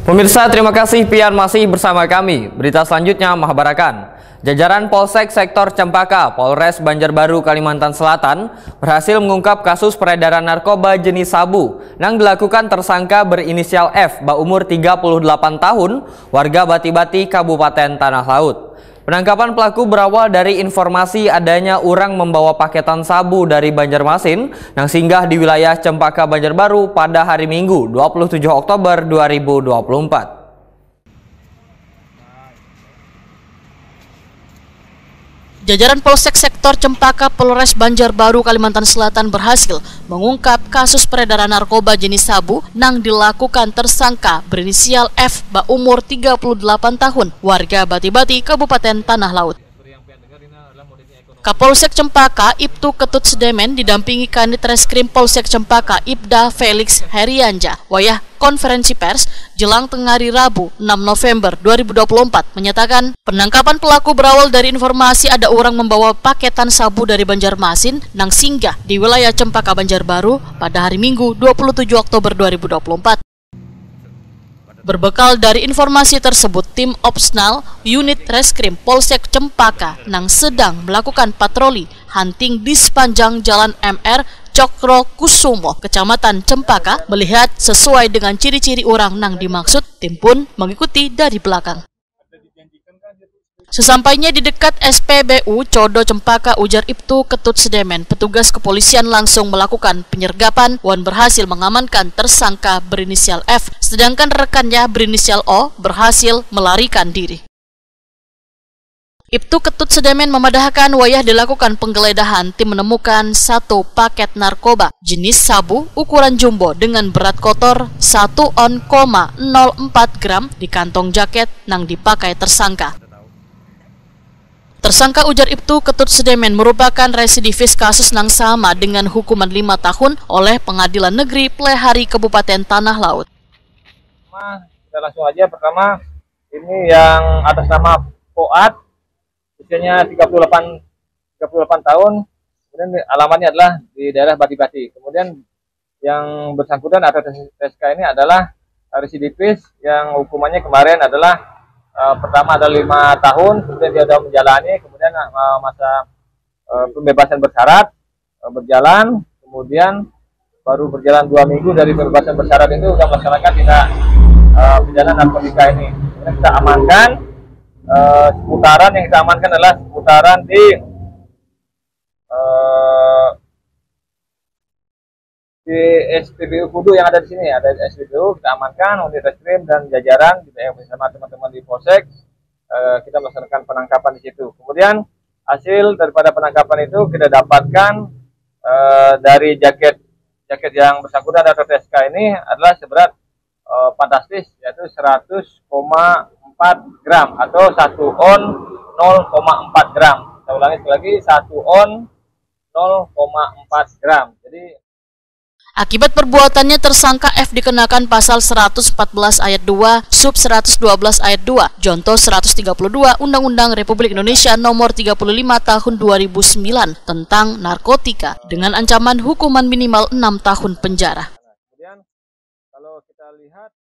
Pemirsa, terima kasih pian masih bersama kami. Berita selanjutnya mengabarkan, jajaran Polsek Sektor Cempaka, Polres Banjarbaru, Kalimantan Selatan berhasil mengungkap kasus peredaran narkoba jenis sabu yang dilakukan tersangka berinisial F, berumur 38 tahun, warga Bati-Bati, Kabupaten Tanah Laut. Penangkapan pelaku berawal dari informasi adanya orang membawa paketan sabu dari Banjarmasin yang singgah di wilayah Cempaka, Banjarbaru pada hari Minggu 27 Oktober 2024. Jajaran Polsek Sektor Cempaka, Polres Banjarbaru, Kalimantan Selatan berhasil mengungkap kasus peredaran narkoba jenis sabu yang dilakukan tersangka berinisial F, berumur 38 tahun, warga Bati-Bati, Kabupaten Tanah Laut. Kapolsek Cempaka, Ibtu Ketut Sedemen didampingi Kanit Reskrim Polsek Cempaka, Ibda Felix Herianja, wayah konferensi pers jelang tengari Rabu 6 November 2024 menyatakan penangkapan pelaku berawal dari informasi ada orang membawa paketan sabu dari Banjarmasin nang singgah di wilayah Cempaka, Banjarbaru pada hari Minggu 27 Oktober 2024. Berbekal dari informasi tersebut, tim Opsnal Unit Reskrim Polsek Cempaka nang sedang melakukan patroli hunting di sepanjang Jalan MR Cokro Kusumo, Kecamatan Cempaka, melihat sesuai dengan ciri-ciri orang nang dimaksud, tim pun mengikuti dari belakang. Sesampainya di dekat SPBU Codo Cempaka, ujar Ibtu Ketut Sedemen, petugas kepolisian langsung melakukan penyergapan dan berhasil mengamankan tersangka berinisial F, sedangkan rekannya berinisial O berhasil melarikan diri. Ibtu Ketut Sedemen memadahkan wayah dilakukan penggeledahan, tim menemukan satu paket narkoba jenis sabu ukuran jumbo dengan berat kotor 1,04 gram di kantong jaket yang dipakai tersangka. Tersangka, ujar Ibtu Ketut Sedemen, merupakan residivis kasus yang sama dengan hukuman 5 tahun oleh Pengadilan Negeri Plehari Kabupaten Tanah Laut. Kita langsung aja. Pertama, ini yang atas nama Poat, usianya 38 tahun, kemudian alamatnya adalah di daerah Bati-Bati. Kemudian yang bersangkutan atau TSK ini adalah residivis yang hukumannya kemarin adalah pertama ada 5 tahun, kemudian dia sudah menjalani, kemudian masa pembebasan bersyarat berjalan, kemudian baru berjalan 2 minggu dari pembebasan bersyarat itu sudah melaksanakan tindak pidana narkotika ini. Kemudian kita amankan seputaran yang kita amankan adalah seputaran di SPBU Kudu yang ada di sini. Ada SPBU, kita amankan, unit reskrim dan jajaran bersama teman-teman di Polsek, kita melaksanakan penangkapan di situ. Kemudian hasil daripada penangkapan itu kita dapatkan dari jaket yang bersangkutan atau TSK ini adalah seberat fantastis, yaitu 100,4 gram atau 1 on 0,4 gram. Saya ulangi sekali lagi, 1 on 0,4 gram. Jadi akibat perbuatannya, tersangka F dikenakan pasal 114 ayat 2, sub 112 ayat 2, Jonto 132 Undang-Undang Republik Indonesia Nomor 35 Tahun 2009 tentang narkotika dengan ancaman hukuman minimal 6 tahun penjara. Kemudian kalau kita lihat